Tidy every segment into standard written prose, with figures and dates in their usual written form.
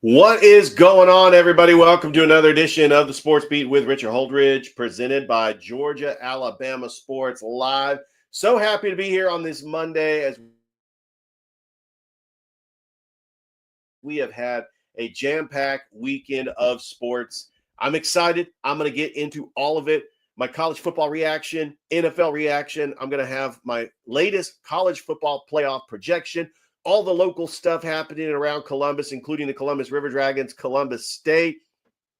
What is going on, everybody? Welcome to another edition of the Sports Beat with Richard Holdridge, presented by Georgia Alabama Sports Live. So happy to be here on this Monday as we have had a jam-packed weekend of sports. I'm excited. I'm going to get into all of it. My college football reaction, NFL reaction. I'm going to have my latest college football playoff projection, all the local stuff happening around Columbus, including the Columbus River Dragons, Columbus State,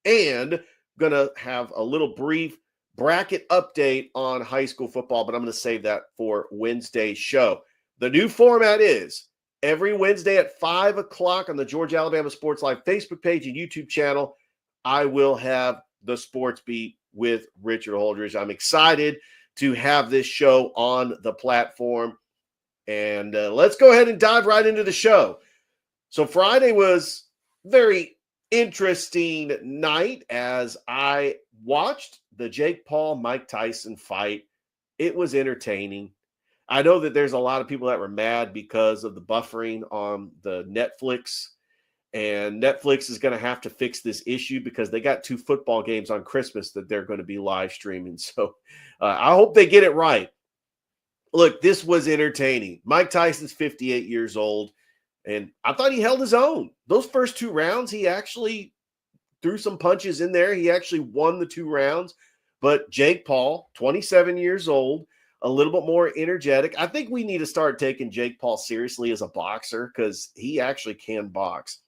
and going to have a little brief bracket update on high school football, but I'm going to save that for Wednesday's show. The new format is every Wednesday at 5 o'clock on the Georgia Alabama Sports Live Facebook page and YouTube channel, I will have the Sports Beat with Richard Holdridge. I'm excited to have this show on the platform. And let's go ahead and dive right into the show. So Friday was very interesting night as I watched the Jake Paul-Mike Tyson fight. It was entertaining. I know that there's a lot of people that were mad because of the buffering on the Netflix, and Netflix is going to have to fix this issue because they got 2 football games on Christmas that they're going to be live streaming. So I hope they get it right. Look, this was entertaining. Mike Tyson's 58 years old, and I thought he held his own. Those first 2 rounds, he actually threw some punches in there. He actually won the 2 rounds. But Jake Paul, 27 years old, a little bit more energetic. I think we need to start taking Jake Paul seriously as a boxer because he actually can box.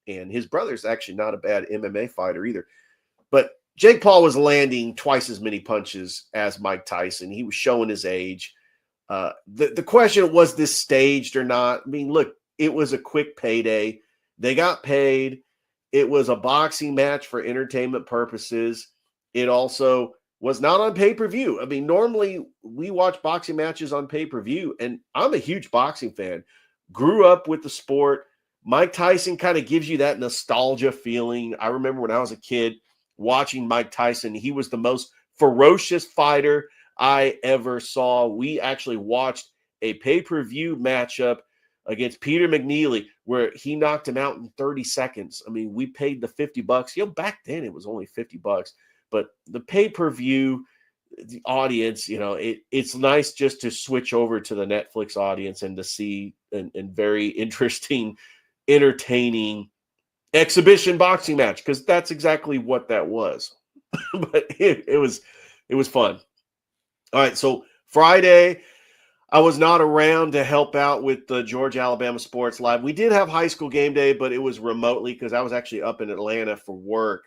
And his brother's actually not a bad MMA fighter either. But Jake Paul was landing twice as many punches as Mike Tyson. He was showing his age. The question, was this staged or not? I mean, look, it was a quick payday. They got paid. It was a boxing match for entertainment purposes. It also was not on pay-per-view. I mean, normally we watch boxing matches on pay-per-view, and I'm a huge boxing fan. Grew up with the sport. Mike Tyson kind of gives you that nostalgia feeling. I remember when I was a kid watching Mike Tyson. He was the most ferocious fighter I ever saw. We actually watched a pay-per-view matchup against Peter McNeely where he knocked him out in 30 seconds. I mean, we paid the $50. Back then it was only $50, but the pay-per-view, the audience, it's nice just to switch over to the Netflix audience and to see a very interesting, entertaining exhibition boxing match, because that's exactly what that was. But it was fun. All right, so Friday, I was not around to help out with the Georgia Alabama Sports Live. We did have high school game day, but it was remotely because I was actually up in Atlanta for work.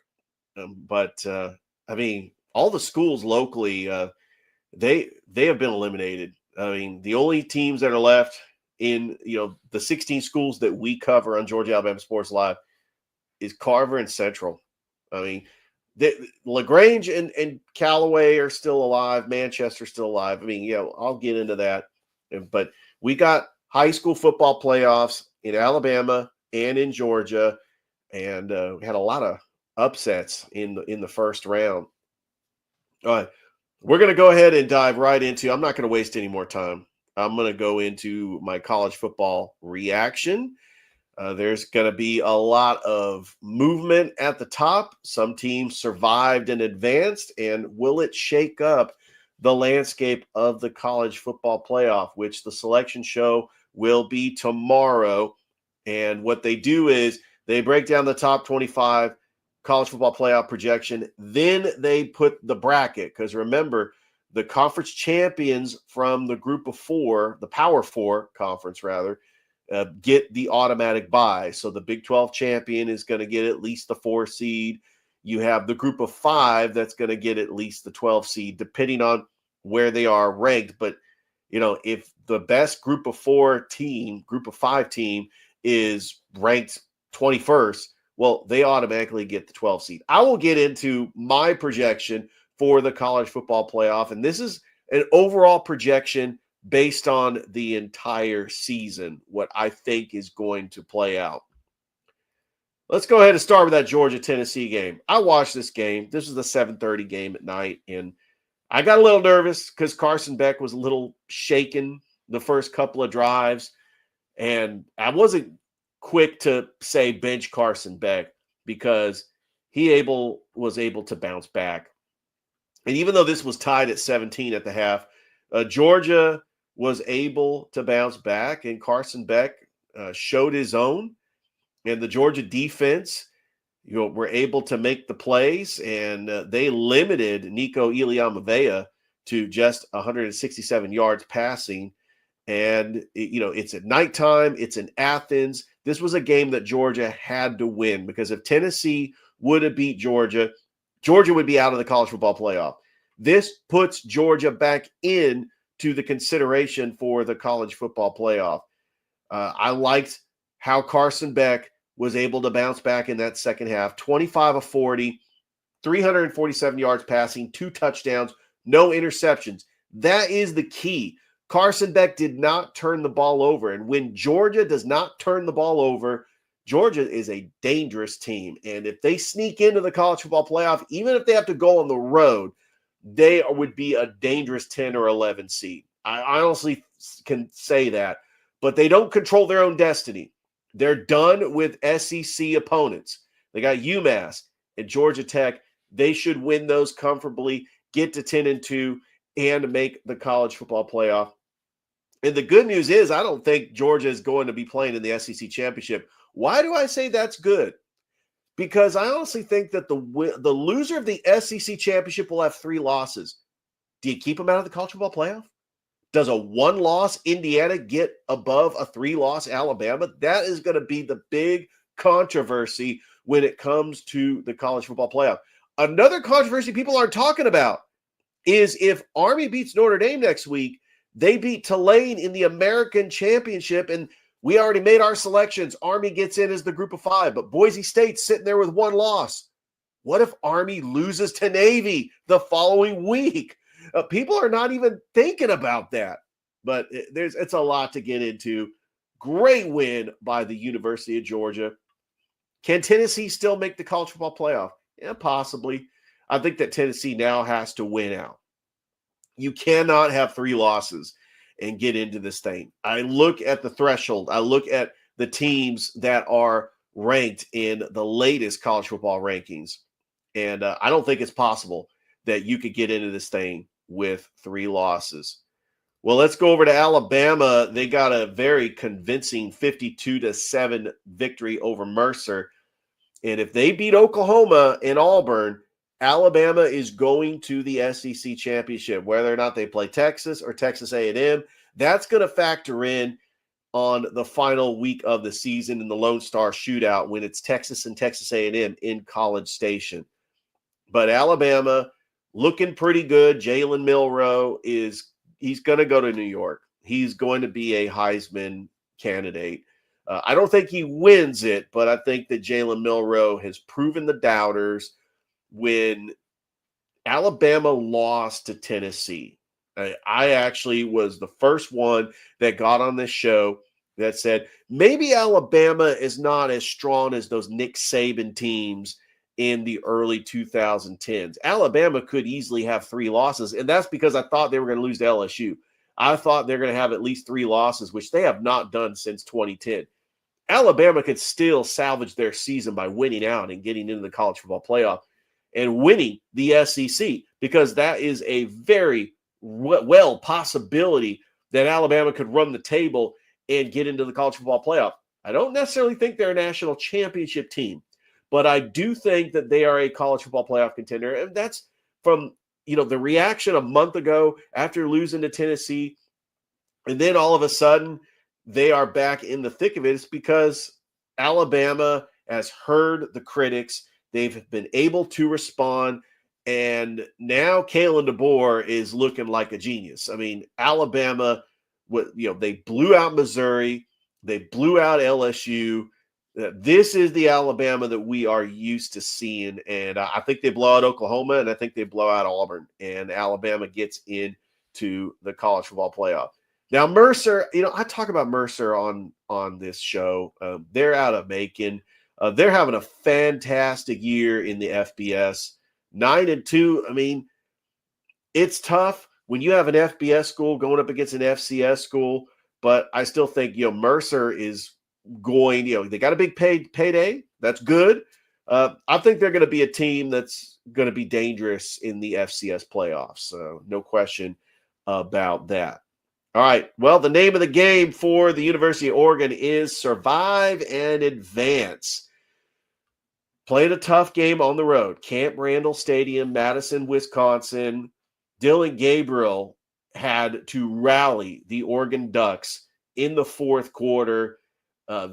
But I mean, all the schools locally, they have been eliminated. I mean, the only teams that are left in the 16 schools that we cover on Georgia Alabama Sports Live is Carver and Central. I mean, LaGrange and Callaway are still alive. Manchester's still alive. I mean, I'll get into that. But we got high school football playoffs in Alabama and in Georgia, and we had a lot of upsets in the first round. All right, we're going to go ahead and dive right into. I'm not going to waste any more time. I'm going to go into my college football reaction. There's going to be a lot of movement at the top. Some teams survived and advanced, and will it shake up the landscape of the college football playoff, which the selection show will be tomorrow. And what they do is they break down the top 25 college football playoff projection. Then they put the bracket, because remember, the conference champions from the group of 4, the Power 4 conference rather, get the automatic bye. So the Big 12 champion is going to get at least the 4 seed. You have the group of 5 that's going to get at least the 12 seed, depending on where they are ranked. But, if the best group of 5 team is ranked 21st, well, they automatically get the 12 seed. I will get into my projection for the college football playoff. And this is an overall projection based on the entire season, what I think is going to play out. Let's go ahead and start with that Georgia-Tennessee game. I watched this game. This was the 7:30 game at night, and I got a little nervous because Carson Beck was a little shaken the first couple of drives, and I wasn't quick to say bench Carson Beck because was able to bounce back. And even though this was tied at 17 at the half, Georgia was able to bounce back, and Carson Beck showed his own. And the Georgia defense, were able to make the plays, and they limited Nico Ileamavea to just 167 yards passing. And, it's at nighttime. It's in Athens. This was a game that Georgia had to win because if Tennessee would have beat Georgia, Georgia would be out of the college football playoff. This puts Georgia back in to the consideration for the college football playoff. I liked how Carson Beck was able to bounce back in that second half. 25 of 40, 347 yards passing, 2 touchdowns, no interceptions. That is the key. Carson Beck did not turn the ball over. And when Georgia does not turn the ball over, Georgia is a dangerous team. And if they sneak into the college football playoff, even if they have to go on the road, they would be a dangerous 10 or 11 seed. I honestly can say that. But they don't control their own destiny. They're done with SEC opponents. They got UMass and Georgia Tech. They should win those comfortably, get to 10-2, and make the college football playoff. And the good news is I don't think Georgia is going to be playing in the SEC championship. Why do I say that's good? Because I honestly think that the loser of the SEC championship will have 3 losses. Do you keep them out of the college football playoff? Does a 1-loss Indiana get above a 3-loss Alabama? That is going to be the big controversy when it comes to the college football playoff. Another controversy people aren't talking about is if Army beats Notre Dame next week, they beat Tulane in the American Championship, and we already made our selections. Army gets in as the group of 5, but Boise State's sitting there with 1 loss. What if Army loses to Navy the following week? People are not even thinking about that, but it's a lot to get into. Great win by the University of Georgia. Can Tennessee still make the college football playoff? Yeah, possibly. I think that Tennessee now has to win out. You cannot have 3 losses and get into this thing. I look at the threshold. I look at the teams that are ranked in the latest college football rankings, and I don't think it's possible that you could get into this thing with 3 losses. Well, let's go over to Alabama. They got a very convincing 52-7 victory over Mercer. And if they beat Oklahoma and Auburn, Alabama is going to the SEC championship, whether or not they play Texas or Texas A&M. That's going to factor in on the final week of the season in the Lone Star Shootout when it's Texas and Texas A&M in College Station. But Alabama looking pretty good. Jalen Milroe he's going to go to New York. He's going to be a Heisman candidate. I don't think he wins it, but I think that Jalen Milroe has proven the doubters when Alabama lost to Tennessee. I actually was the first one that got on this show that said maybe Alabama is not as strong as those Nick Saban teams in the early 2010s. Alabama could easily have 3 losses, and that's because I thought they were going to lose to LSU. I thought they're going to have at least 3 losses, which they have not done since 2010. Alabama could still salvage their season by winning out and getting into the college football playoff and winning the SEC, because that is a very well possibility that Alabama could run the table and get into the college football playoff. I don't necessarily think they're a national championship team, but I do think that they are a college football playoff contender. And that's from, the reaction a month ago after losing to Tennessee. And then all of a sudden they are back in the thick of it. It's because Alabama has heard the critics. They've been able to respond. And now Kalen DeBoer is looking like a genius. I mean, Alabama, they blew out Missouri. They blew out LSU. This is the Alabama that we are used to seeing. And I think they blow out Oklahoma, and I think they blow out Auburn. And Alabama gets into the college football playoff. Now, Mercer, I talk about Mercer on this show. They're out of Macon. They're having a fantastic year in the FBS. 9-2. I mean, it's tough when you have an FBS school going up against an FCS school, but I still think, Mercer is they got a big payday. That's good. I think they're going to be a team that's going to be dangerous in the FCS playoffs. So no question about that. All right. Well, the name of the game for the University of Oregon is survive and advance. Played a tough game on the road. Camp Randall Stadium, Madison, Wisconsin. Dylan Gabriel had to rally the Oregon Ducks in the fourth quarter.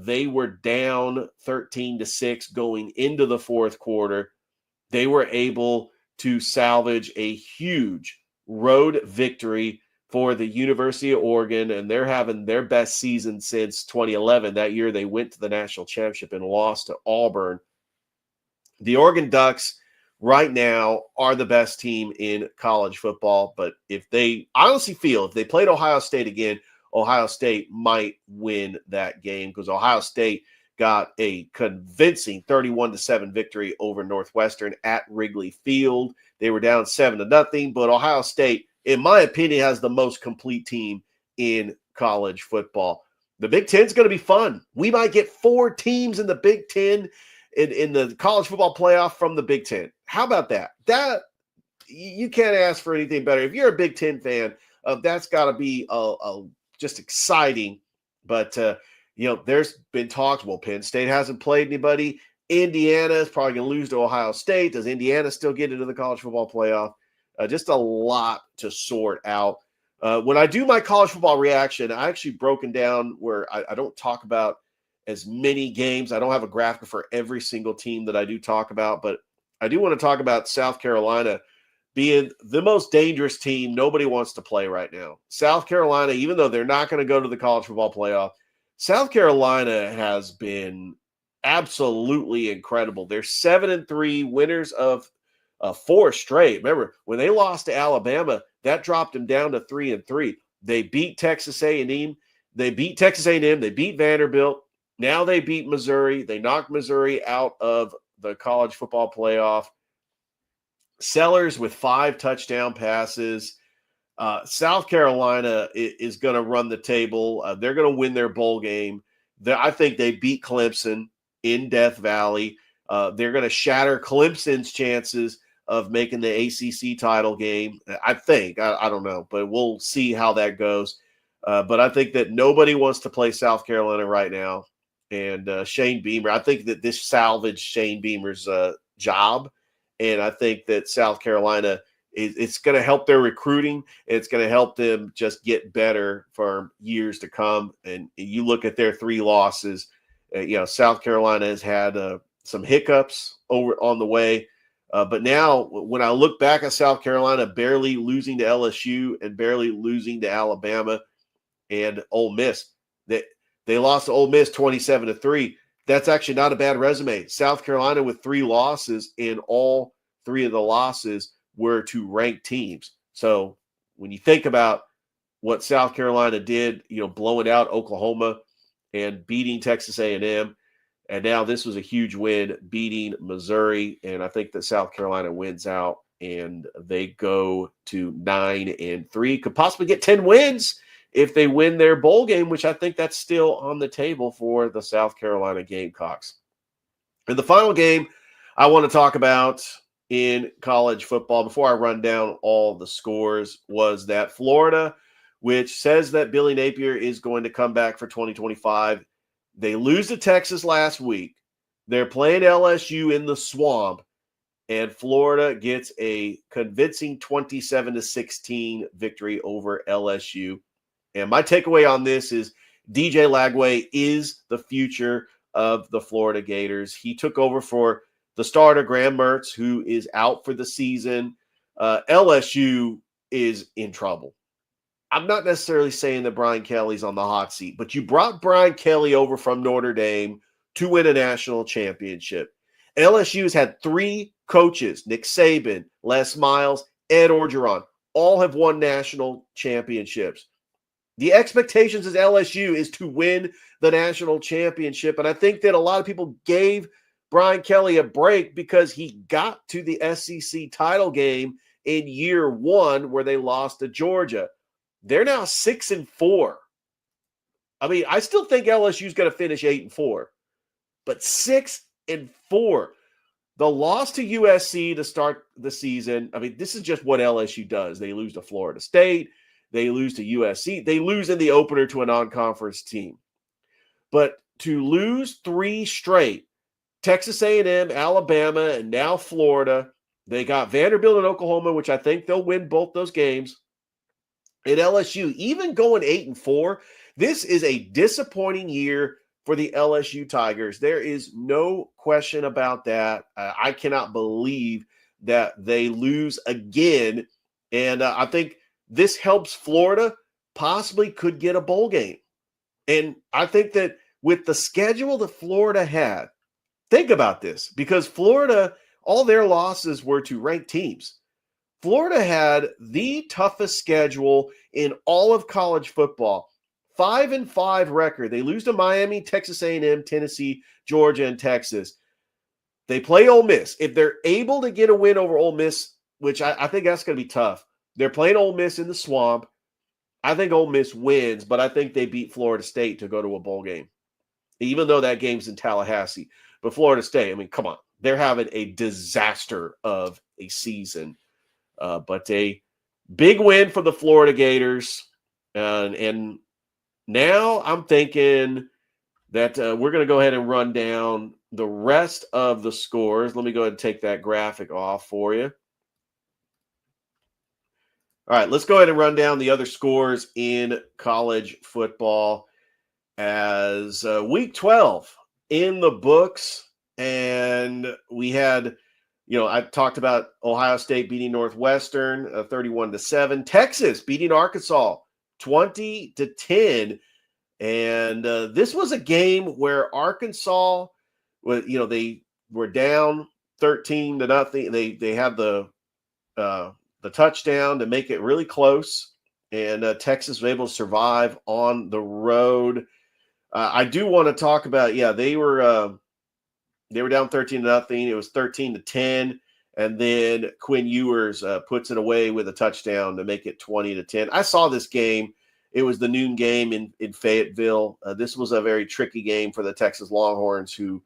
They were down 13-6 going into the fourth quarter. They were able to salvage a huge road victory for the University of Oregon, and they're having their best season since 2011. That year they went to the national championship and lost to Auburn. The Oregon Ducks right now are the best team in college football, but I honestly feel if they played Ohio State again, Ohio State might win that game because Ohio State got a convincing 31-7 victory over Northwestern at Wrigley Field. They were down 7-0, but Ohio State, in my opinion, has the most complete team in college football. The Big Ten is going to be fun. We might get 4 teams in the Big Ten in the college football playoff from the Big Ten. How about that? That you can't ask for anything better. If you're a Big Ten fan, that's got to be just exciting. But there's been talks. Well, Penn State hasn't played anybody. Indiana is probably going to lose to Ohio State. Does Indiana still get into the college football playoff? Just a lot to sort out. When I do my college football reaction, I actually broken down where I don't talk about as many games. I don't have a graphic for every single team that I do talk about, but I do want to talk about South Carolina being the most dangerous team nobody wants to play right now. South Carolina, even though they're not going to go to the college football playoff, South Carolina has been absolutely incredible. They're 7-3, winners of 4 straight. Remember, when they lost to Alabama, that dropped them down to 3-3. They beat Texas A&M. They beat Vanderbilt. Now they beat Missouri. They knocked Missouri out of the college football playoff. Sellers with 5 touchdown passes. South Carolina is going to run the table. They're going to win their bowl game. I think they beat Clemson in Death Valley. They're going to shatter Clemson's chances of making the ACC title game. I think. I don't know, but we'll see how that goes. But I think that nobody wants to play South Carolina right now. And Shane Beamer, I think that this salvaged Shane Beamer's job. And I think that South Carolina, it's going to help their recruiting. It's going to help them just get better for years to come. And you look at their 3 losses, South Carolina has had some hiccups over on the way. But now when I look back at South Carolina barely losing to LSU and barely losing to Alabama and Ole Miss, they lost to Ole Miss 27-3. That's actually not a bad resume. South Carolina with 3 losses, and all 3 of the losses were to ranked teams. So when you think about what South Carolina did, blowing out Oklahoma and beating Texas A&M, and now this was a huge win, beating Missouri, and I think that South Carolina wins out, and they go to 9-3, could possibly get 10 wins if they win their bowl game, which I think that's still on the table for the South Carolina Gamecocks. And the final game I want to talk about in college football before I run down all the scores was that Florida, which says that Billy Napier is going to come back for 2025. They lose to Texas last week. They're playing LSU in the Swamp, and Florida gets a convincing 27-16 victory over LSU. And my takeaway on this is DJ Lagway is the future of the Florida Gators. He took over for the starter, Graham Mertz, who is out for the season. LSU is in trouble. I'm not necessarily saying that Brian Kelly's on the hot seat, but you brought Brian Kelly over from Notre Dame to win a national championship. LSU's had 3 coaches, Nick Saban, Les Miles, Ed Orgeron, all have won national championships. The expectations as LSU is to win the national championship, and I think that a lot of people gave Brian Kelly a break because he got to the SEC title game in year 1 where they lost to Georgia. They're now 6-4. I mean, I still think LSU's going to finish 8-4, but 6-4. The loss to USC to start the season, I mean, this is just what LSU does. They lose to Florida State. They lose to USC. They lose in the opener to a non-conference team. But to lose 3 straight, Texas A&M, Alabama, and now Florida, they got Vanderbilt and Oklahoma, which I think they'll win both those games. And LSU, even going 8-4, this is a disappointing year for the LSU Tigers. There is no question about that. I cannot believe that they lose again. And I think this helps Florida possibly could get a bowl game. And I think that with the schedule that Florida had, think about this, because Florida, all their losses were to ranked teams. Florida had the toughest schedule in all of college football. 5-5 record. They lose to Miami, Texas A&M, Tennessee, Georgia, and Texas. They play Ole Miss. If they're able to get a win over Ole Miss, which I think that's going to be tough, they're playing Ole Miss in the Swamp. I think Ole Miss wins, but I think they beat Florida State to go to a bowl game, even though that game's in Tallahassee. But Florida State, I mean, come on. They're having a disaster of a season. But a big win for the Florida Gators. And now I'm thinking that we're going to go ahead and run down the rest of the scores. Let me go ahead and take that graphic off for you. All right, let's go ahead and run down the other scores in college football as Week 12 in the books. And we had, I talked about Ohio State beating Northwestern 31-7. Texas beating Arkansas 20-10. And this was a game where Arkansas, they were down 13-0. They had the touchdown to make it really close, and Texas was able to survive on the road. I do want to talk about, they were down 13-0. It was 13-10, and then Quinn Ewers puts it away with a touchdown to make it 20-10. I saw this game. It was the noon game in Fayetteville. This was a very tricky game for the Texas Longhorns, who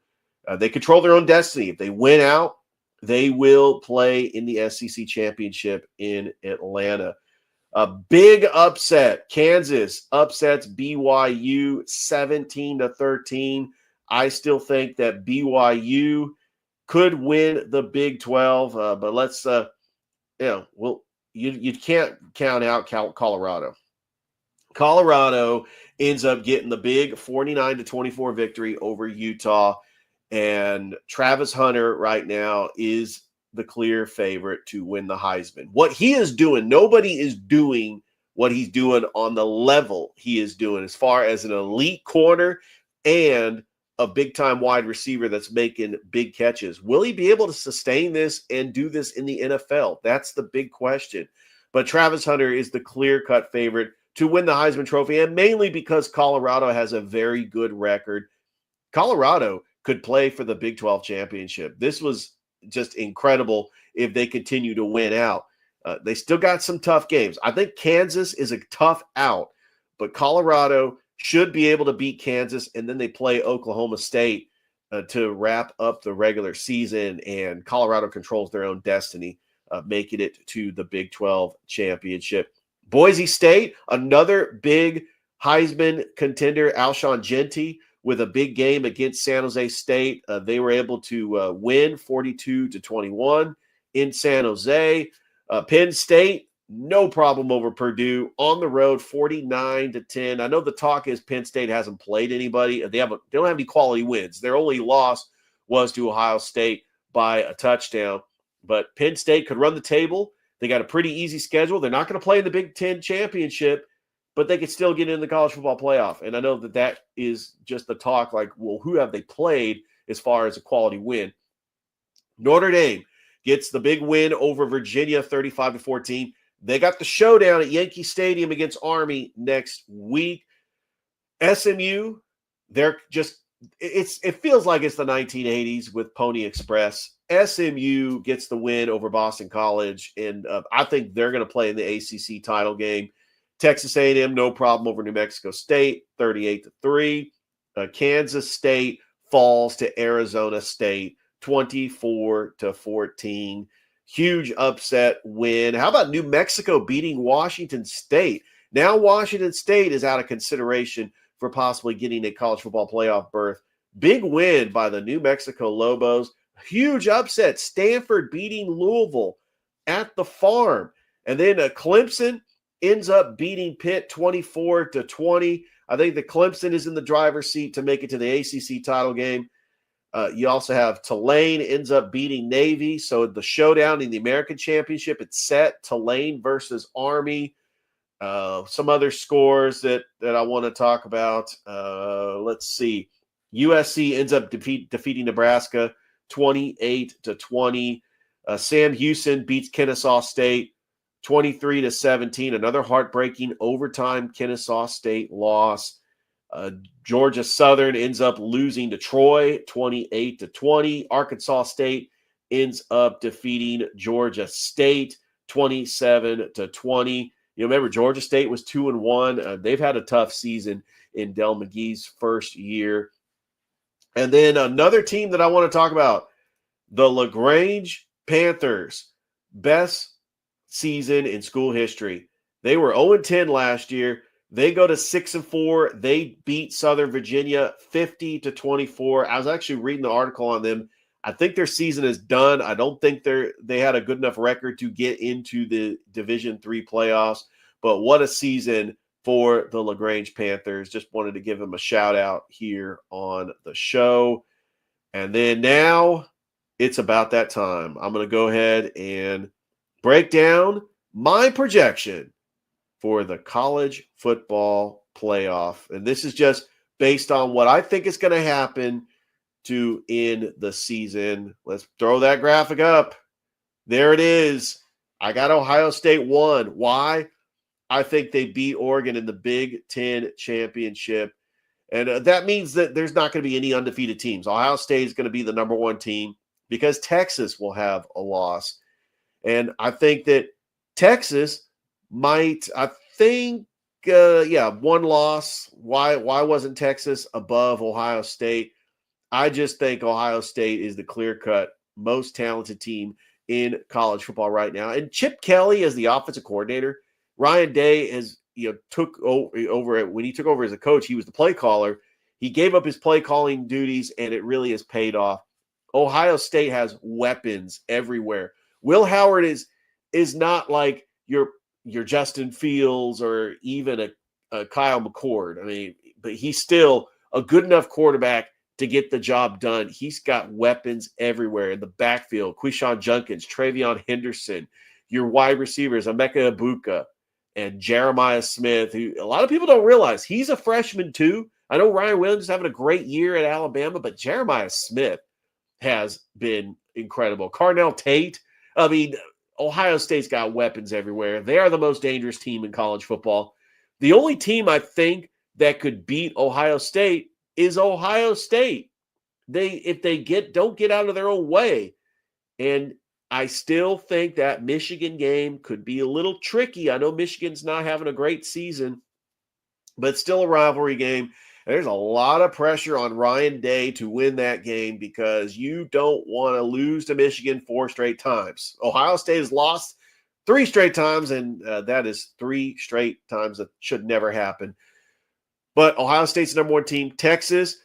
they control their own destiny. If they win out, they will play in the SEC championship in Atlanta. A big upset. Kansas upsets BYU 17-13. I still think that BYU could win the Big 12, but let's, you can't count out Colorado. Colorado ends up getting the big 49-24 victory over Utah, and Travis Hunter right now is the clear favorite to win the Heisman. What he is doing, nobody is doing what he's doing on the level he is doing as far as an elite corner and a big-time wide receiver that's making big catches. Will he be able to sustain this and do this in the NFL? That's the big question. But Travis Hunter is the clear-cut favorite to win the Heisman Trophy, and mainly because Colorado has a very good record. Colorado could play for the Big 12 championship. This was just incredible if they continue to win out. They still got some tough games. I think Kansas is a tough out, but Colorado should be able to beat Kansas, and then they play Oklahoma State to wrap up the regular season, and Colorado controls their own destiny, making it to the Big 12 championship. Boise State, another big Heisman contender, Alshon Jenti, with a big game against San Jose State. They were able to win 42-21 in San Jose. Penn State, no problem over Purdue on the road, 49-10. I know the talk is Penn State hasn't played anybody. They don't have any quality wins. Their only loss was to Ohio State by a touchdown. But Penn State could run the table. They got a pretty easy schedule. They're not going to play in the Big Ten championship, but they could still get in the college football playoff. And I know that is just the talk, like, well, who have they played as far as a quality win? Notre Dame gets the big win over Virginia, 35-14. They got the showdown at Yankee Stadium against Army next week. SMU, it feels like it's the 1980s with Pony Express. SMU gets the win over Boston College, and I think they're going to play in the ACC title game. Texas A&M, no problem over New Mexico State, 38-3. Kansas State falls to Arizona State, 24-14. Huge upset win. How about New Mexico beating Washington State? Now Washington State is out of consideration for possibly getting a college football playoff berth. Big win by the New Mexico Lobos. Huge upset. Stanford beating Louisville at the Farm. And then Clemson ends up beating Pitt 24-20. I think that Clemson is in the driver's seat to make it to the ACC title game. You also have Tulane ends up beating Navy. So the showdown in the American Championship, it's set. Tulane versus Army. Some other scores that I want to talk about. Let's see. USC ends up defeating Nebraska 28-20. Sam Houston beats Kennesaw State 23-17. Another heartbreaking overtime Kennesaw State loss. Georgia Southern ends up losing to Troy 28-20. Arkansas State ends up defeating Georgia State 27-20. Remember, Georgia State was 2-1. They've had a tough season in Del McGee's first year. And then another team that I want to talk about, the LaGrange Panthers. Best season in school history. They were 0-10 last year. They go to 6-4. They beat Southern Virginia 50-24. I was actually reading the article on them. I think their season is done. I don't think they had a good enough record to get into the Division III playoffs. But what a season for the LaGrange Panthers. Just wanted to give them a shout out here on the show. And then now it's about that time. I'm going to go ahead and break down my projection for the college football playoff. And this is just based on what I think is going to happen to end the season. Let's throw that graphic up. There it is. I got Ohio State 1. Why? I think they beat Oregon in the Big Ten championship. And that means that there's not going to be any undefeated teams. Ohio State is going to be the number one team because Texas will have a loss. And I think that Texas might, one loss. Why wasn't Texas above Ohio State? I just think Ohio State is the clear-cut most talented team in college football right now. And Chip Kelly as the offensive coordinator, Ryan Day has took over when he took over as a coach. He was the play caller. He gave up his play calling duties, and it really has paid off. Ohio State has weapons everywhere. Will Howard is not like your Justin Fields or even a Kyle McCord. I mean, but he's still a good enough quarterback to get the job done. He's got weapons everywhere in the backfield. Quishon Junkins, Travion Henderson, your wide receivers, Emeka Ibuka, and Jeremiah Smith, who a lot of people don't realize he's a freshman too. I know Ryan Williams is having a great year at Alabama, but Jeremiah Smith has been incredible. Carnell Tate. I mean, Ohio State's got weapons everywhere. They are the most dangerous team in college football. The only team I think that could beat Ohio State is Ohio State. If they don't get out of their own way. And I still think that Michigan game could be a little tricky. I know Michigan's not having a great season, but it's still a rivalry game. There's a lot of pressure on Ryan Day to win that game because you don't want to lose to Michigan 4 straight times. Ohio State has lost 3 straight times, and that is 3 straight times that should never happen. But Ohio State's the number 1 team. Texas,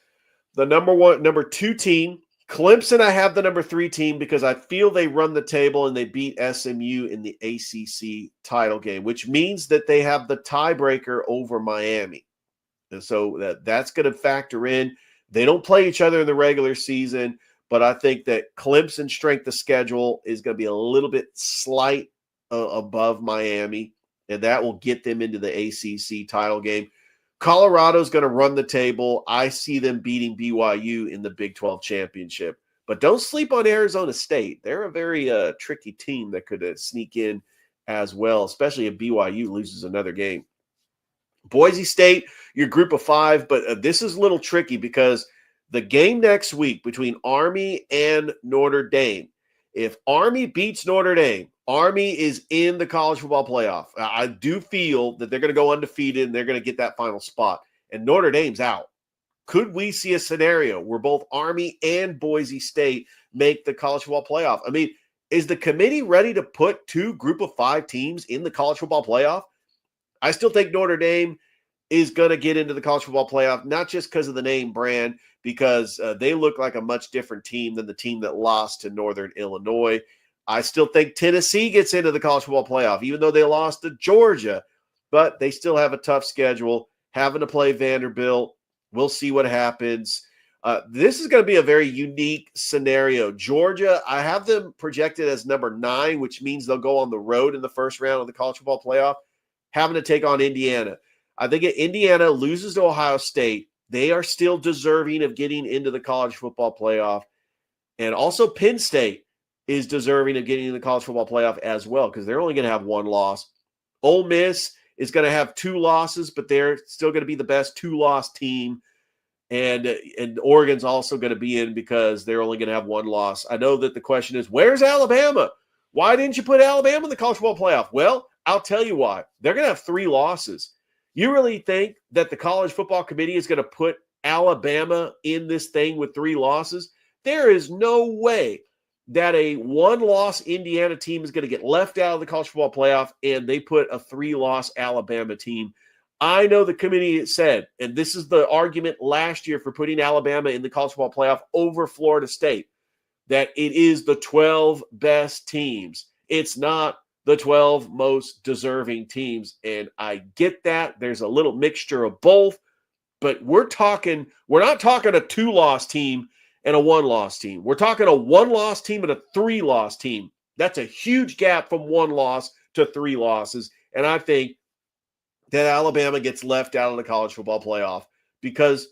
the number 2 team. Clemson, I have the number 3 team because I feel they run the table and they beat SMU in the ACC title game, which means that they have the tiebreaker over Miami. And so that's going to factor in. They don't play each other in the regular season, but I think that Clemson's strength of schedule is going to be a little bit slight above Miami, and that will get them into the ACC title game. Colorado's going to run the table. I see them beating BYU in the Big 12 championship. But don't sleep on Arizona State. They're a very tricky team that could sneak in as well, especially if BYU loses another game. Boise State, your group of 5, but this is a little tricky because the game next week between Army and Notre Dame, if Army beats Notre Dame, Army is in the college football playoff. I do feel that they're going to go undefeated and they're going to get that final spot. And Notre Dame's out. Could we see a scenario where both Army and Boise State make the college football playoff? I mean, is the committee ready to put 2 group of 5 teams in the college football playoff? I still think Notre Dame is going to get into the college football playoff, not just because of the name brand, because they look like a much different team than the team that lost to Northern Illinois. I still think Tennessee gets into the college football playoff, even though they lost to Georgia, but they still have a tough schedule, having to play Vanderbilt. We'll see what happens. This is going to be a very unique scenario. Georgia, I have them projected as number 9, which means they'll go on the road in the first round of the college football playoff, having to take on Indiana. I think if Indiana loses to Ohio State, they are still deserving of getting into the college football playoff. And also Penn State is deserving of getting in the college football playoff as well, because they're only going to have 1 loss. Ole Miss is going to have 2 losses, but they're still going to be the best 2-loss team. And Oregon's also going to be in because they're only going to have 1 loss. I know that the question is, where's Alabama? Why didn't you put Alabama in the college football playoff? Well, I'll tell you why. They're going to have 3 losses. You really think that the college football committee is going to put Alabama in this thing with 3 losses? There is no way that a 1-loss Indiana team is going to get left out of the college football playoff and they put a 3-loss Alabama team. I know the committee said, and this is the argument last year for putting Alabama in the college football playoff over Florida State, that it is the 12 best teams. It's not the 12 most deserving teams. And I get that. There's a little mixture of both, but we're not talking a 2-loss team and a 1-loss team. We're talking a 1-loss team and a 3-loss team. That's a huge gap from 1 loss to 3 losses. And I think that Alabama gets left out of the college football playoff because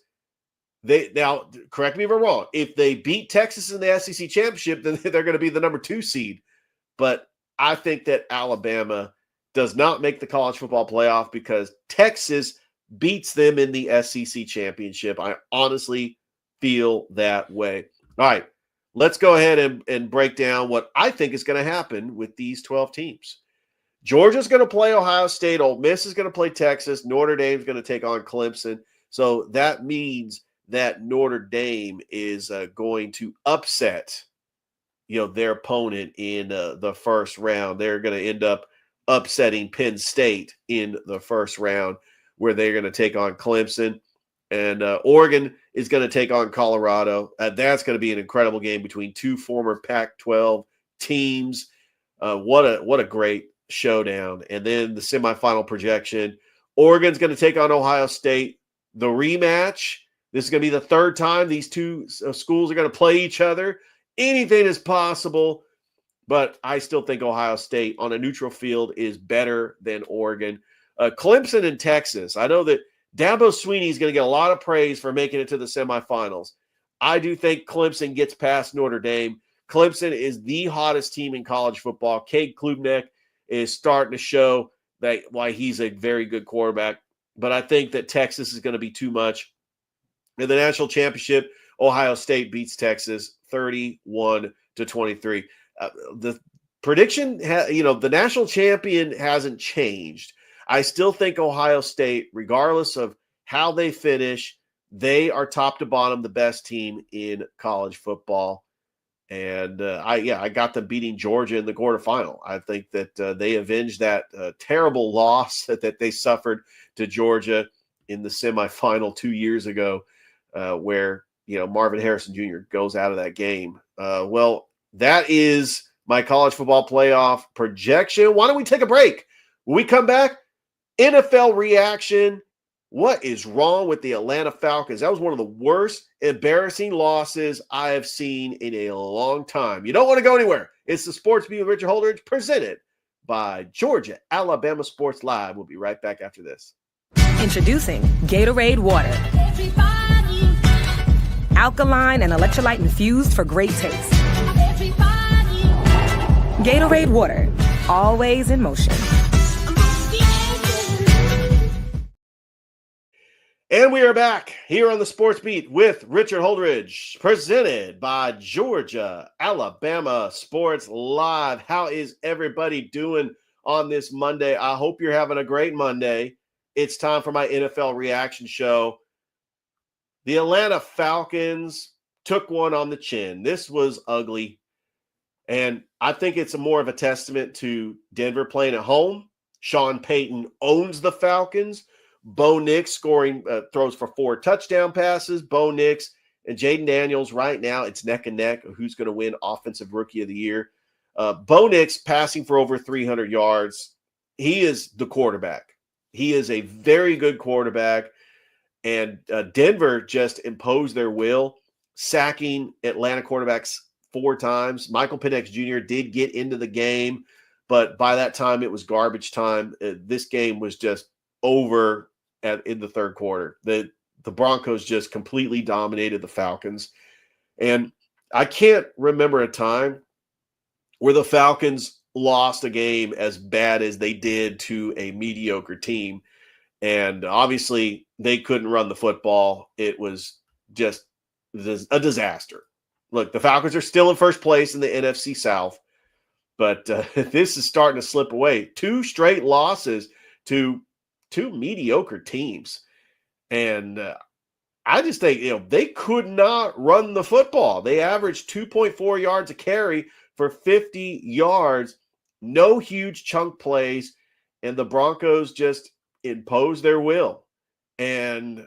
now, correct me if I'm wrong, if they beat Texas in the SEC championship, then they're going to be the number 2 seed. But I think that Alabama does not make the college football playoff because Texas beats them in the SEC championship. I honestly feel that way. All right, let's go ahead and break down what I think is going to happen with these 12 teams. Georgia's going to play Ohio State. Ole Miss is going to play Texas. Notre Dame's going to take on Clemson. So that means that Notre Dame is going to upset, their opponent in the first round. They're going to end up upsetting Penn State in the first round, where they're going to take on Clemson. And Oregon is going to take on Colorado. That's going to be an incredible game between 2 former Pac-12 teams. What a great showdown. And then the semifinal projection, Oregon's going to take on Ohio State. The rematch, this is going to be the 3rd time these 2 schools are going to play each other. Anything is possible, but I still think Ohio State on a neutral field is better than Oregon. Clemson and Texas, I know that Dabo Swinney is going to get a lot of praise for making it to the semifinals. I do think Clemson gets past Notre Dame. Clemson is the hottest team in college football. Cade Klubnik is starting to show that why he's a very good quarterback. But I think that Texas is going to be too much. In the national championship, Ohio State beats Texas 31-23. The prediction, the national champion hasn't changed. I still think Ohio State, regardless of how they finish, they are top to bottom the best team in college football. And I got them beating Georgia in the quarterfinal. I think that they avenged that terrible loss that they suffered to Georgia in the semifinal 2 years ago, where Marvin Harrison Jr. goes out of that game. Well, that is my college football playoff projection. Why don't we take a break? When we come back, NFL reaction. What is wrong with the Atlanta Falcons? That was one of the worst, embarrassing losses I have seen in a long time. You don't want to go anywhere. It's the Sports Beat with Richard Holdridge, presented by Georgia Alabama Sports Live. We'll be right back after this. Introducing Gatorade Water. Alkaline and electrolyte infused for great taste. Gatorade Water, always in motion. And we are back here on the Sports Beat with Richard Holdridge, presented by Georgia Alabama Sports Live. How is everybody doing on this Monday? I hope you're having a great Monday. It's time for my NFL reaction show. The Atlanta Falcons took one on the chin. This was ugly. And I think it's more of a testament to Denver playing at home. Sean Payton owns the Falcons. Bo Nix scoring throws for 4 touchdown passes. Bo Nix and Jaden Daniels right now, it's neck and neck of who's going to win Offensive Rookie of the Year. Bo Nix passing for over 300 yards. He is the quarterback. He is a very good quarterback. And Denver just imposed their will, sacking Atlanta quarterbacks 4 times. Michael Penix Jr. did get into the game, but by that time it was garbage time. This game was just over in the third quarter. The Broncos just completely dominated the Falcons. And I can't remember a time where the Falcons lost a game as bad as they did to a mediocre team. And obviously they couldn't run the football. It was just a disaster. Look, the Falcons are still in first place in the NFC South, but this is starting to slip away. 2 straight losses to 2 mediocre teams. And I just think, they could not run the football. They averaged 2.4 yards a carry for 50 yards, no huge chunk plays, and the Broncos just imposed their will. And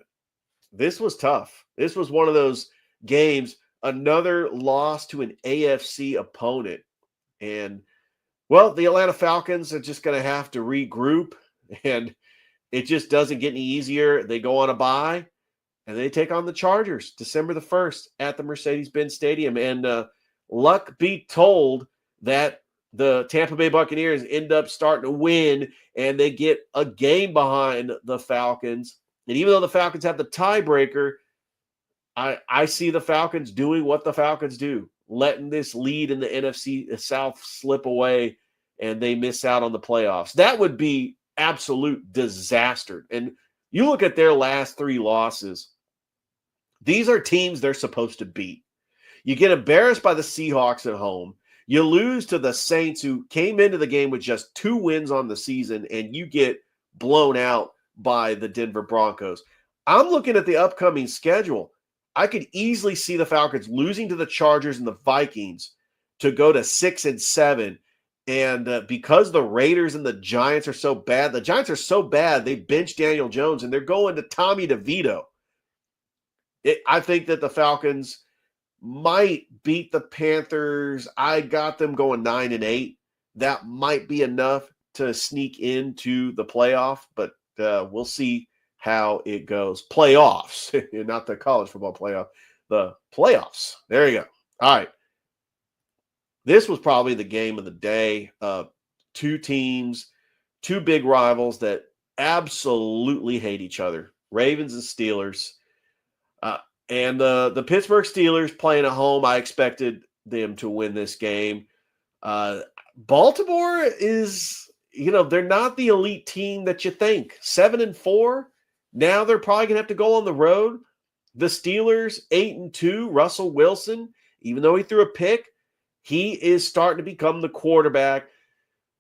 this was tough. This was one of those games, another loss to an AFC opponent. And, well, the Atlanta Falcons are just going to have to regroup, and it just doesn't get any easier. They go on a bye, and they take on the Chargers December the 1st at the Mercedes-Benz Stadium. And luck be told that the Tampa Bay Buccaneers end up starting to win, and they get a game behind the Falcons. And even though the Falcons have the tiebreaker, I see the Falcons doing what the Falcons do, letting this lead in the NFC South slip away, and they miss out on the playoffs. That would be absolute disaster. And you look at their last 3 losses. These are teams they're supposed to beat. You get embarrassed by the Seahawks at home. You lose to the Saints, who came into the game with just 2 wins on the season, and you get blown out by the Denver Broncos. I'm looking at the upcoming schedule. I could easily see the Falcons losing to the Chargers and the Vikings to go to 6-7. And because the Raiders and the Giants are so bad, they benched Daniel Jones, and they're going to Tommy DeVito. I think that the Falcons might beat the Panthers. I got them going 9-8. That might be enough to sneak into the playoff, but we'll see how it goes. Playoffs, not the college football playoff, the playoffs. There you go. All right. This was probably the game of the day. 2 teams, 2 big rivals that absolutely hate each other, Ravens and Steelers. And the Pittsburgh Steelers playing at home, I expected them to win this game. Baltimore is, they're not the elite team that you think. 7-4. Now they're probably going to have to go on the road. The Steelers, 8-2. Russell Wilson, even though he threw a pick, he is starting to become the quarterback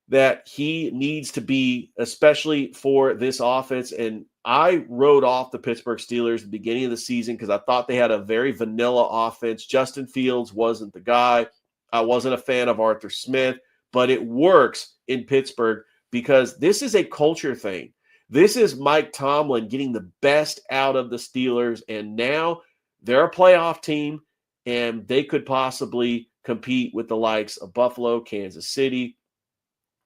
that he needs to be, especially for this offense. And I wrote off the Pittsburgh Steelers at the beginning of the season because I thought they had a very vanilla offense. Justin Fields wasn't the guy. I wasn't a fan of Arthur Smith, but it works in Pittsburgh because this is a culture thing. This is Mike Tomlin getting the best out of the Steelers, and now they're a playoff team, and they could possibly compete with the likes of Buffalo, Kansas City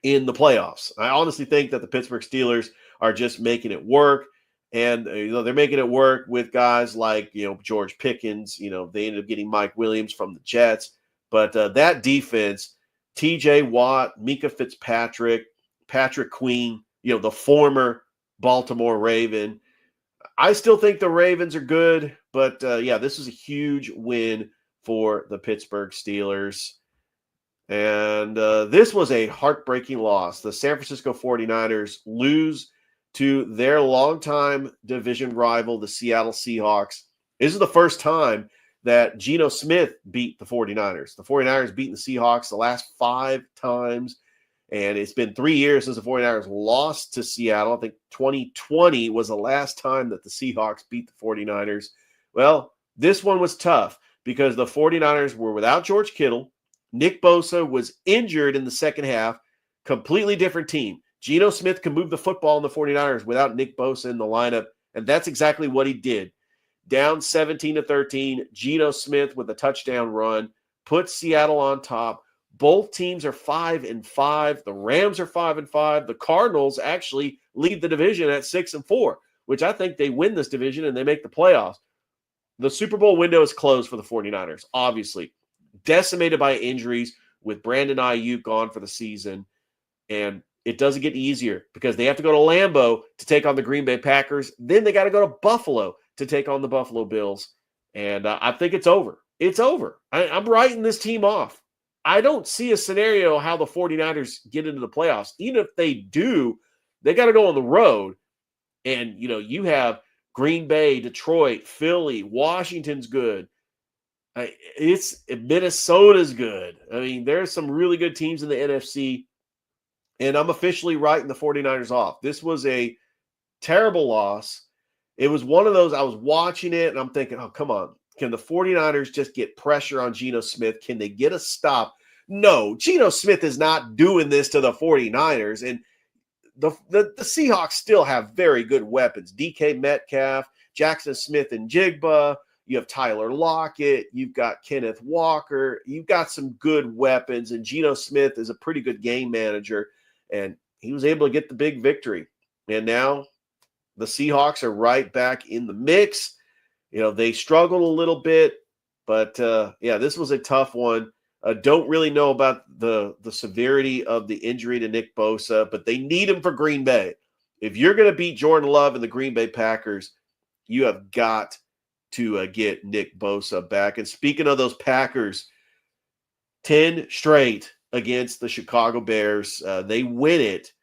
in the playoffs. I honestly think that the Pittsburgh Steelers are just making it work, and they're making it work with guys like George Pickens. They ended up getting Mike Williams from the Jets, but that defense, T.J. Watt, Mika Fitzpatrick, Patrick Queen, the former Baltimore Raven. I still think the Ravens are good, but this is a huge win for the Pittsburgh Steelers. And this was a heartbreaking loss. The San Francisco 49ers lose to their longtime division rival, the Seattle Seahawks. This is the first time that Geno Smith beat the 49ers. The 49ers beaten the Seahawks the last 5 times, and it's been 3 years since the 49ers lost to Seattle. I think 2020 was the last time that the Seahawks beat the 49ers. Well, this one was tough because the 49ers were without George Kittle. Nick Bosa was injured in the second half. Completely different team. Geno Smith can move the football in the 49ers without Nick Bosa in the lineup, and that's exactly what he did. Down 17-13, Geno Smith with a touchdown run, put Seattle on top. Both teams are 5-5. The Rams are 5-5. The Cardinals actually lead the division at 6-4, which I think they win this division and they make the playoffs. The Super Bowl window is closed for the 49ers, obviously. Decimated by injuries with Brandon Ayuk gone for the season. And it doesn't get easier because they have to go to Lambeau to take on the Green Bay Packers. Then they got to go to Buffalo to take on the Buffalo Bills. And I think it's over. It's over. I'm writing this team off. I don't see a scenario how the 49ers get into the playoffs. Even if they do, they got to go on the road. And, you have Green Bay, Detroit, Philly, Washington's good. Minnesota's good. I mean, there's some really good teams in the NFC. And I'm officially writing the 49ers off. This was a terrible loss. It was one of those, I was watching it, and I'm thinking, oh, come on. Can the 49ers just get pressure on Geno Smith? Can they get a stop? No, Geno Smith is not doing this to the 49ers. And the Seahawks still have very good weapons. DK Metcalf, Jackson Smith and Jigba. You have Tyler Lockett. You've got Kenneth Walker. You've got some good weapons. And Geno Smith is a pretty good game manager. And he was able to get the big victory. And now the Seahawks are right back in the mix. They struggled a little bit. But, this was a tough one. Don't really know about the severity of the injury to Nick Bosa, but they need him for Green Bay. If you're going to beat Jordan Love and the Green Bay Packers, you have got to get Nick Bosa back. And speaking of those Packers, 10 straight against the Chicago Bears. They win it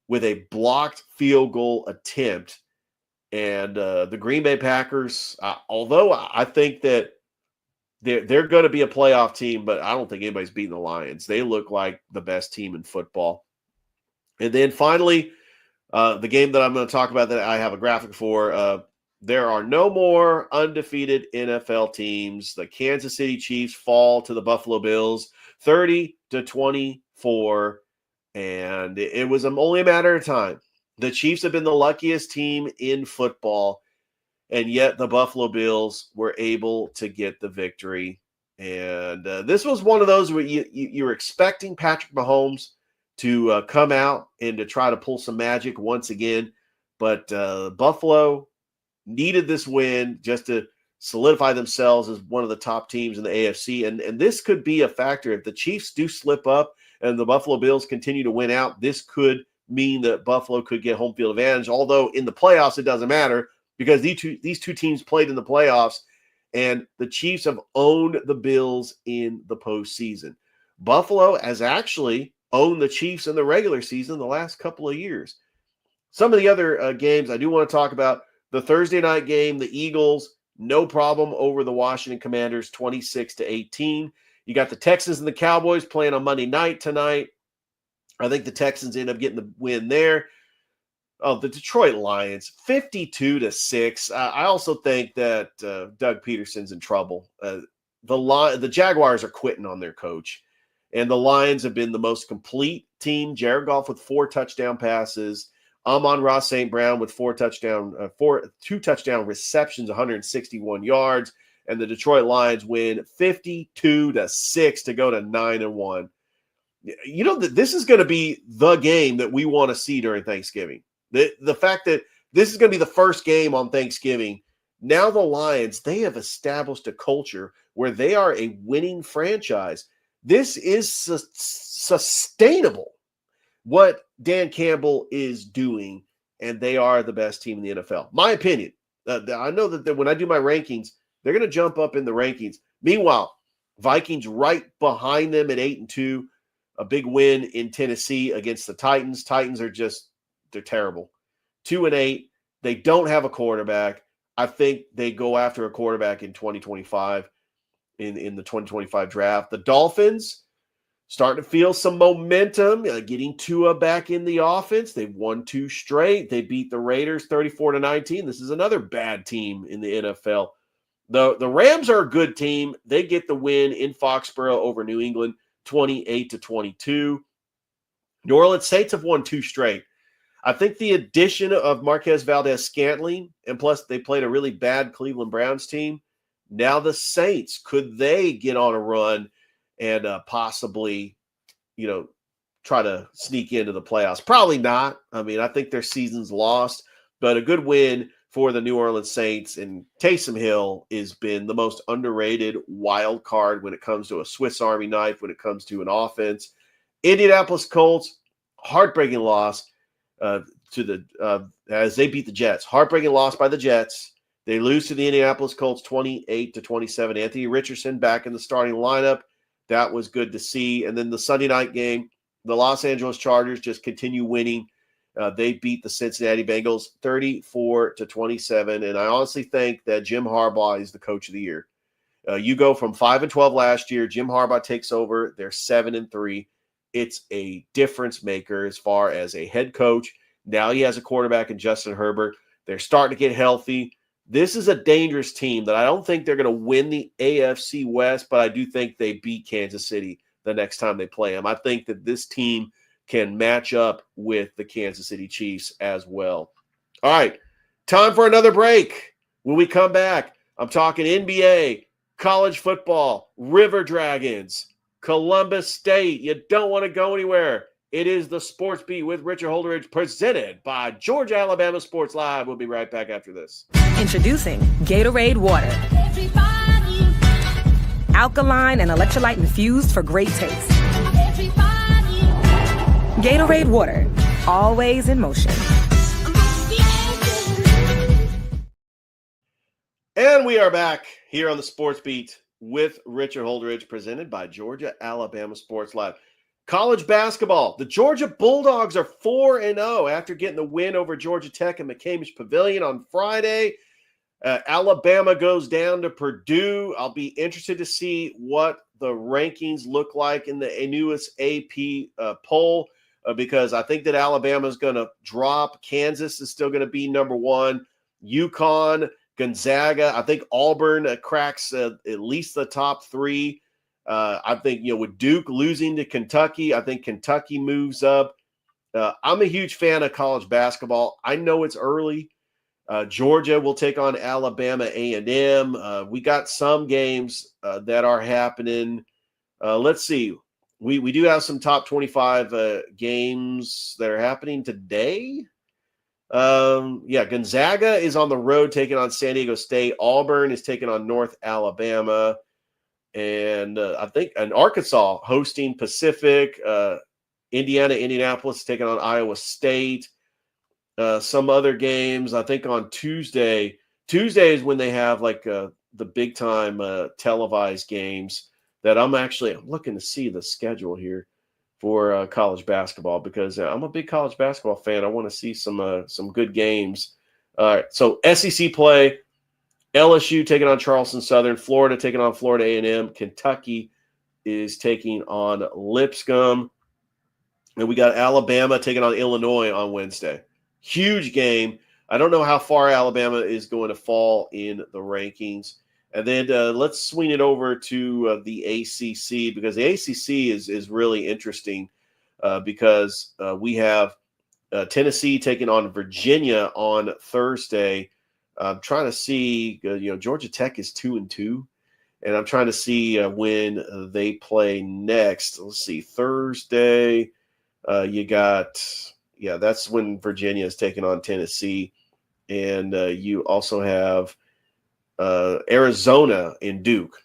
with a blocked field goal attempt. And the Green Bay Packers, although I think that they're going to be a playoff team, but I don't think anybody's beating the Lions. They look like the best team in football. And then finally, the game that I'm going to talk about that I have a graphic for, there are no more undefeated NFL teams. The Kansas City Chiefs fall to the Buffalo Bills 30-24, and it was only a matter of time. The Chiefs have been the luckiest team in football, and yet the Buffalo Bills were able to get the victory. And this was one of those where you're expecting Patrick Mahomes to come out and to try to pull some magic once again, but Buffalo needed this win just to solidify themselves as one of the top teams in the AFC. And this could be a factor. If the Chiefs do slip up and the Buffalo Bills continue to win out, this could mean that Buffalo could get home field advantage. Although in the playoffs, it doesn't matter because these two teams played in the playoffs, and the Chiefs have owned the Bills in the postseason. Buffalo has actually owned the Chiefs in the regular season the last couple of years. Some of the other games I do want to talk about. The Thursday night game, the Eagles, no problem over the Washington Commanders, 26-18. You got the Texans and the Cowboys playing on Monday night tonight. I think the Texans end up getting the win there. Oh, the Detroit Lions, 52-6. I also think that Doug Peterson's in trouble. The Jaguars are quitting on their coach, and the Lions have been the most complete team. Jared Goff with 4 touchdown passes. Amon-Ra St. Brown with 2 touchdown receptions, 161 yards, and the Detroit Lions win 52-6 to go to 9-1. This is going to be the game that we want to see during Thanksgiving. The fact that this is going to be the first game on Thanksgiving. Now the Lions, they have established a culture where they are a winning franchise. This is sustainable. What Dan Campbell is doing, and they are the best team in the NFL. My opinion. I know that when I do my rankings, they're going to jump up in the rankings. Meanwhile, Vikings right behind them at 8-2. A big win in Tennessee against the Titans. Titans are they're terrible. 2-8. They don't have a quarterback. I think they go after a quarterback in 2025 in the 2025 draft. The Dolphins starting to feel some momentum, getting Tua back in the offense. They've won 2 straight. They beat the Raiders 34-19. This is another bad team in the NFL. The Rams are a good team. They get the win in Foxborough over New England, 28-22. New Orleans Saints have won 2 straight. I think the addition of Marquez Valdez-Scantling, and plus they played a really bad Cleveland Browns team. Now the Saints, could they get on a run and possibly, try to sneak into the playoffs? Probably not. I mean, I think their season's lost, but a good win for the New Orleans Saints. And Taysom Hill has been the most underrated wild card when it comes to a Swiss Army knife, when it comes to an offense. Indianapolis Colts, heartbreaking loss as they beat the Jets. Heartbreaking loss by the Jets. They lose to the Indianapolis Colts 28-27. Anthony Richardson back in the starting lineup. That was good to see. And then the Sunday night game, the Los Angeles Chargers just continue winning. They beat the Cincinnati Bengals 34-27. And I honestly think that Jim Harbaugh is the coach of the year. You go from 5-12 last year. Jim Harbaugh takes over. They're 7-3. It's a difference maker as far as a head coach. Now he has a quarterback in Justin Herbert. They're starting to get healthy. This is a dangerous team that I don't think they're going to win the AFC West, but I do think they beat Kansas City the next time they play them. I think that this team can match up with the Kansas City Chiefs as well. All right, time for another break. When we come back, I'm talking NBA, college football, River Dragons, Columbus State. You don't want to go anywhere. It is the Sports Beat with Richard Holdridge, presented by Georgia Alabama Sports Live. We'll be right back after this. Introducing Gatorade Water. Alkaline and electrolyte infused for great taste. Gatorade Water, always in motion. And we are back here on the Sports Beat with Richard Holdridge, presented by Georgia Alabama Sports Live. College basketball. The Georgia Bulldogs are 4-0 after getting the win over Georgia Tech and McCamish Pavilion on Friday. Alabama goes down to Purdue. I'll be interested to see what the rankings look like in the newest AP poll because I think that Alabama is going to drop. Kansas is still going to be number 1. UConn, Gonzaga. I think Auburn cracks at least the top 3. I think, with Duke losing to Kentucky, I think Kentucky moves up. I'm a huge fan of college basketball. I know it's early. Georgia will take on Alabama A&M. We got some games that are happening. Let's see. We do have some top 25 games that are happening today. Gonzaga is on the road taking on San Diego State. Auburn is taking on North Alabama. And I think Arkansas hosting Pacific. Indianapolis taking on Iowa State. Some other games, I think on Tuesday. Tuesday is when they have the big time televised games that I'm looking to see the schedule here for college basketball because I'm a big college basketball fan. I want to see some good games. All right, so SEC play. LSU taking on Charleston Southern, Florida taking on Florida A&M, Kentucky is taking on Lipscomb, and we got Alabama taking on Illinois on Wednesday. Huge game. I don't know how far Alabama is going to fall in the rankings. And then let's swing it over to the ACC because the ACC is really interesting because we have Tennessee taking on Virginia on Thursday. I'm trying to see, Georgia Tech is 2-2, and I'm trying to see when they play next. Let's see, Thursday, you got, that's when Virginia is taking on Tennessee, and you also have Arizona and Duke,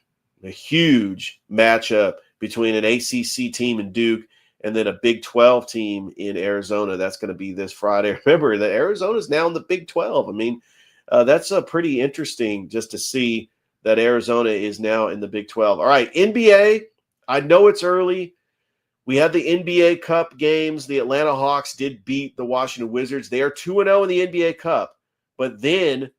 a huge matchup between an ACC team in Duke and then a Big 12 team in Arizona. That's going to be this Friday. Remember that Arizona is now in the Big 12. I mean, that's pretty interesting just to see that Arizona is now in the Big 12. All right, NBA, I know it's early. We had the NBA Cup games. The Atlanta Hawks did beat the Washington Wizards. They are 2-0 in the NBA Cup. But then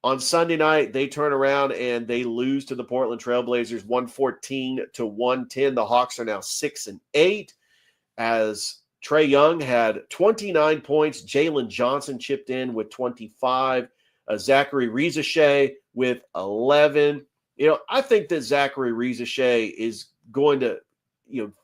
on Sunday night, they turn around and they lose to the Portland Trailblazers 114-110. The Hawks are now 6-8 as Trae Young had 29 points. Jalen Johnson chipped in with 25. Zachary Rizachet with 11. I think that Zachary Rizachet is going to,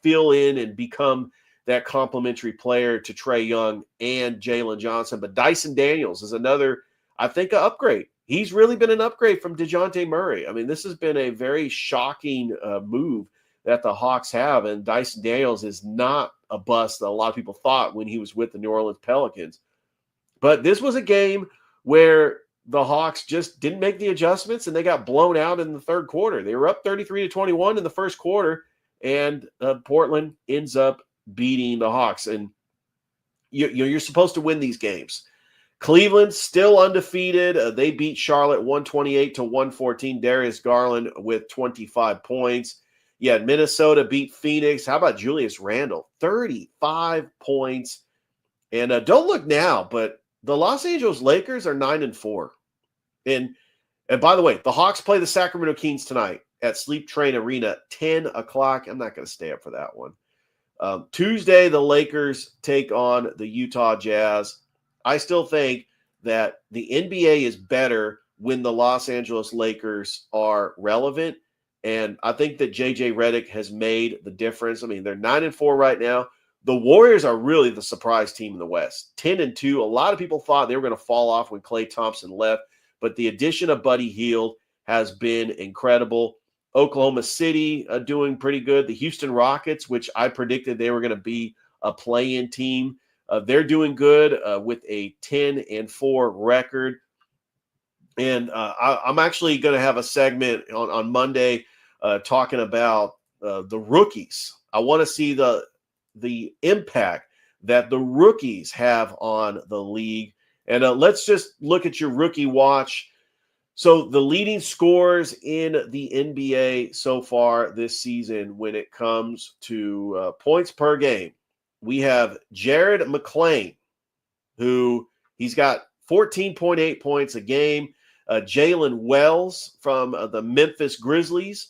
fill in and become that complementary player to Trae Young and Jalen Johnson. But Dyson Daniels is another, I think, an upgrade. He's really been an upgrade from DeJounte Murray. I mean, this has been a very shocking move that the Hawks have, and Dyson Daniels is not a bust that a lot of people thought when he was with the New Orleans Pelicans. But this was a game where the Hawks just didn't make the adjustments, and they got blown out in the third quarter. They were up 33-21 in the first quarter, and Portland ends up beating the Hawks. And you're supposed to win these games. Cleveland still undefeated. They beat Charlotte 128-114. Darius Garland with 25 points. Yeah, Minnesota beat Phoenix. How about Julius Randle? 35 points. And don't look now, but the Los Angeles Lakers are 9-4. And by the way, the Hawks play the Sacramento Kings tonight at Sleep Train Arena, 10 o'clock. I'm not going to stay up for that one. Tuesday, the Lakers take on the Utah Jazz. I still think that the NBA is better when the Los Angeles Lakers are relevant. And I think that JJ Redick has made the difference. I mean, they're 9-4 right now. The Warriors are really the surprise team in the West, 10-2. A lot of people thought they were going to fall off when Klay Thompson left, but the addition of Buddy Hield has been incredible. Oklahoma City doing pretty good. The Houston Rockets, which I predicted they were going to be a play-in team, they're doing good with a 10-4 record. And I'm actually going to have a segment on Monday talking about the rookies. I want to see the impact that the rookies have on the league. And let's just look at your rookie watch. So the leading scorers in the NBA so far this season when it comes to points per game, we have Jared McClain, who he's got 14.8 points a game. Jalen Wells from the Memphis Grizzlies,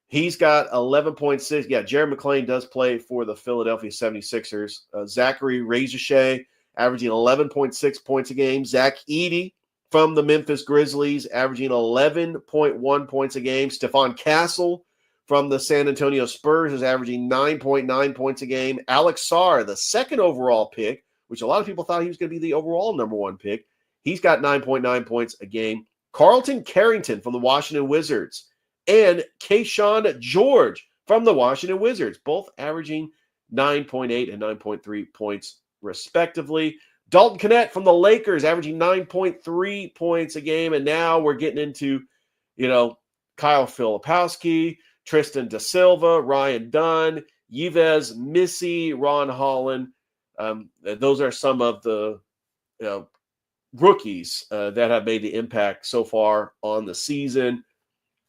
he's got 11.6. Yeah, Jared McClain does play for the Philadelphia 76ers. Zachary Rizachet averaging 11.6 points a game. Zach Edey from the Memphis Grizzlies averaging 11.1 points a game. Stephon Castle from the San Antonio Spurs is averaging 9.9 points a game. Alex Sarr, the second overall pick, which a lot of people thought he was going to be the overall number one pick, he's got 9.9 points a game. Carlton Carrington from the Washington Wizards and Keyshawn George from the Washington Wizards, both averaging 9.8 and 9.3 points respectively. Dalton Knecht from the Lakers averaging 9.3 points a game. And now we're getting into, Kyle Filipowski, Tristan Da Silva, Ryan Dunn, Yves Missy, Ron Holland. Those are some of the rookies that have made the impact so far on the season.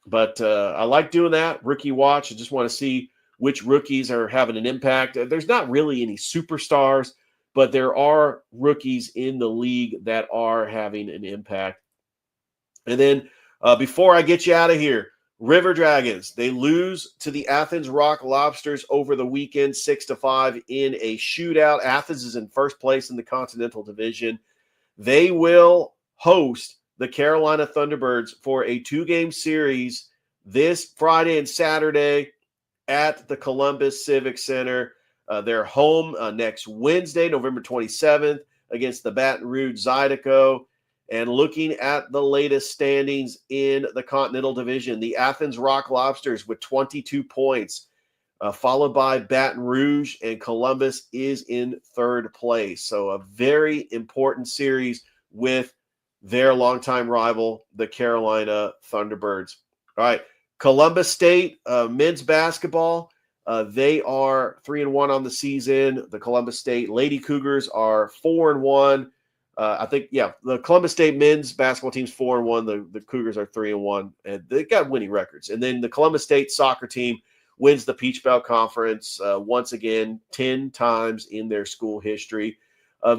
But I like doing that, rookie watch. I just want to see which rookies are having an impact. There's not really any superstars, but there are rookies in the league that are having an impact. And then before I get you out of here, River Dragons, they lose to the Athens Rock Lobsters over the weekend, 6-5 in a shootout. Athens is in first place in the Continental Division. They will host the Carolina Thunderbirds for a 2-game series this Friday and Saturday at the Columbus Civic Center. They're home next Wednesday, November 27th, against the Baton Rouge Zydeco. And looking at the latest standings in the Continental Division, the Athens Rock Lobsters with 22 points, followed by Baton Rouge, and Columbus is in third place. So a very important series with their longtime rival, the Carolina Thunderbirds. All right, Columbus State men's basketball, they are 3-1 on the season. The Columbus State Lady Cougars are 4-1. I think, the Columbus State men's basketball team's 4-1. The Cougars are 3-1, and they got winning records. And then the Columbus State soccer team wins the Peach Belt Conference once again, 10 times in their school history.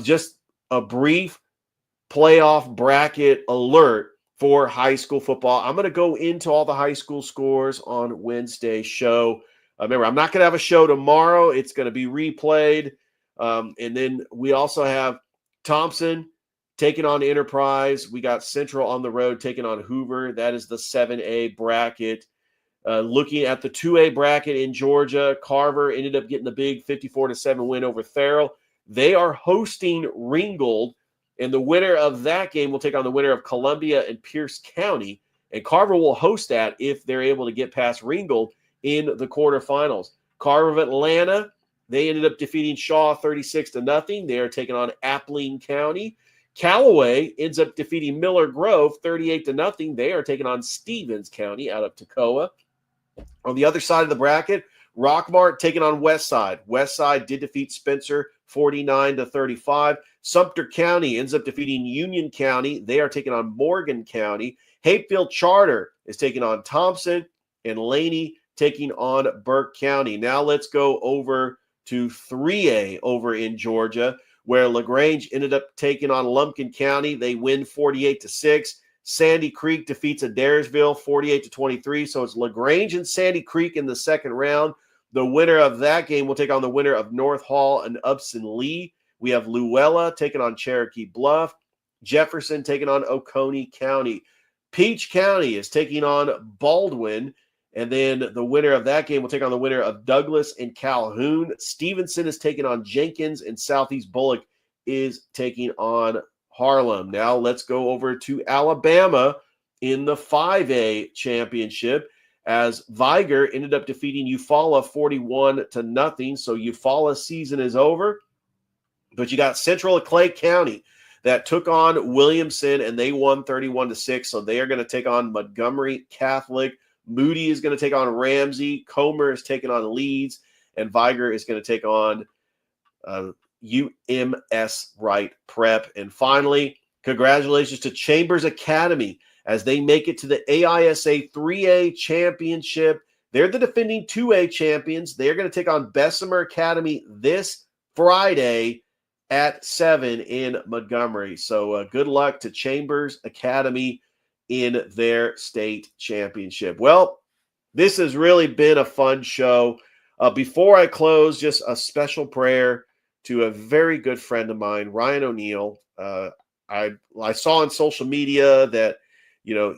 Just a brief playoff bracket alert for high school football. I'm going to go into all the high school scores on Wednesday's show. Remember, I'm not going to have a show tomorrow. It's going to be replayed. And then we also have Thompson taking on Enterprise. We got Central on the road taking on Hoover. That is the 7A bracket. Looking at the 2A bracket in Georgia, Carver ended up getting the big 54-7 win over Farrell. They are hosting Ringgold, and the winner of that game will take on the winner of Columbia and Pierce County. And Carver will host that if they're able to get past Ringgold in the quarterfinals. Carver of Atlanta, they ended up defeating Shaw 36-0. They are taking on Appling County. Callaway ends up defeating Miller Grove 38-0. They are taking on Stevens County out of Toccoa. On the other side of the bracket, Rockmart taking on Westside. Westside did defeat Spencer 49-35. Sumter County ends up defeating Union County. They are taking on Morgan County. Hapefield Charter is taking on Thompson, and Laney taking on Burke County. Now let's go over to 3A over in Georgia, where LaGrange ended up taking on Lumpkin County. They win 48-6. Sandy Creek defeats Adairsville 48-23. So it's LaGrange and Sandy Creek in the second round. The winner of that game will take on the winner of North Hall and Upson Lee. We have Luella taking on Cherokee Bluff. Jefferson taking on Oconee County. Peach County is taking on Baldwin. And then the winner of that game will take on the winner of Douglas and Calhoun. Stevenson is taking on Jenkins, and Southeast Bullock is taking on Harlem. Now let's go over to Alabama in the 5A championship, as Viger ended up defeating Eufaula 41-0. So Eufaula's season is over. But you got Central of Clay County that took on Williamson, and they won 31-6. So they are going to take on Montgomery Catholic. Moody is going to take on Ramsey. Comer is taking on Leeds. And Viger is going to take on UMS Wright Prep. And finally, congratulations to Chambers Academy as they make it to the AISA 3A championship. They're the defending 2A champions. They're going to take on Bessemer Academy this Friday at 7 in Montgomery. So good luck to Chambers Academy in their state championship. Well, this has really been a fun show. Before I close, just a special prayer to a very good friend of mine, Ryan O'Neill. I saw on social media that,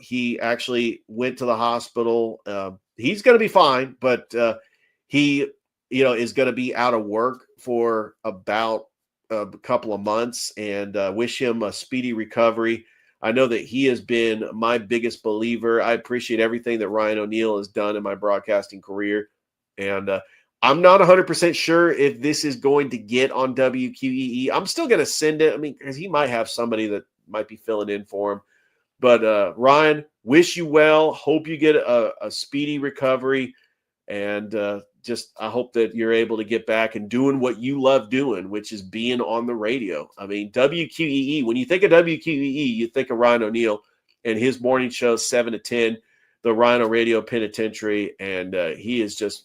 he actually went to the hospital. He's going to be fine, but he, is going to be out of work for about a couple of months, and wish him a speedy recovery. I know that he has been my biggest believer. I appreciate everything that Ryan O'Neill has done in my broadcasting career. And I'm not 100% sure if this is going to get on WQEE. I'm still going to send it. Because he might have somebody that might be filling in for him. But Ryan, wish you well. Hope you get a speedy recovery. And I hope that you're able to get back and doing what you love doing, which is being on the radio. WQEE, when you think of WQEE, you think of Ryan O'Neill and his morning show, 7 to 10, the Rhino Radio Penitentiary. And he has just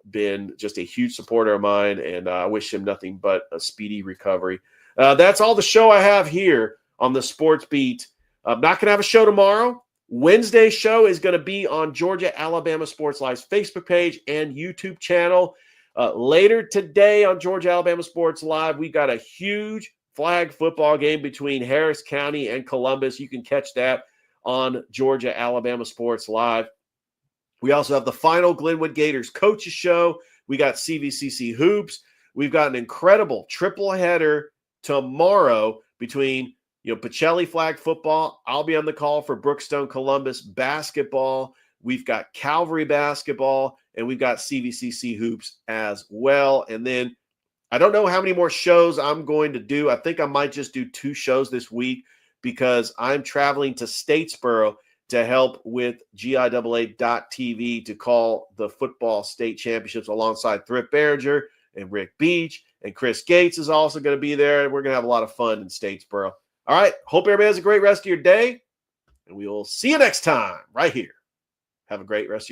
been a huge supporter of mine, and I wish him nothing but a speedy recovery. That's all the show I have here on the Sports Beat. I'm not going to have a show tomorrow. Wednesday's show is going to be on Georgia Alabama Sports Live's Facebook page and YouTube channel. Later today on Georgia Alabama Sports Live, we've got a huge flag football game between Harris County and Columbus. You can catch that on Georgia Alabama Sports Live. We also have the final Glenwood Gators coaches show. We got CVCC hoops. We've got an incredible triple header tomorrow between Pacelli flag football. I'll be on the call for Brookstone Columbus basketball. We've got Calvary basketball, and we've got CVCC hoops as well. And then I don't know how many more shows I'm going to do. I think I might just do 2 shows this week because I'm traveling to Statesboro to help with GIAA.TV to call the football state championships alongside Thrift Behringer and Rick Beach. And Chris Gates is also going to be there. We're going to have a lot of fun in Statesboro. All right. Hope everybody has a great rest of your day, and we will see you next time right here. Have a great rest of your day.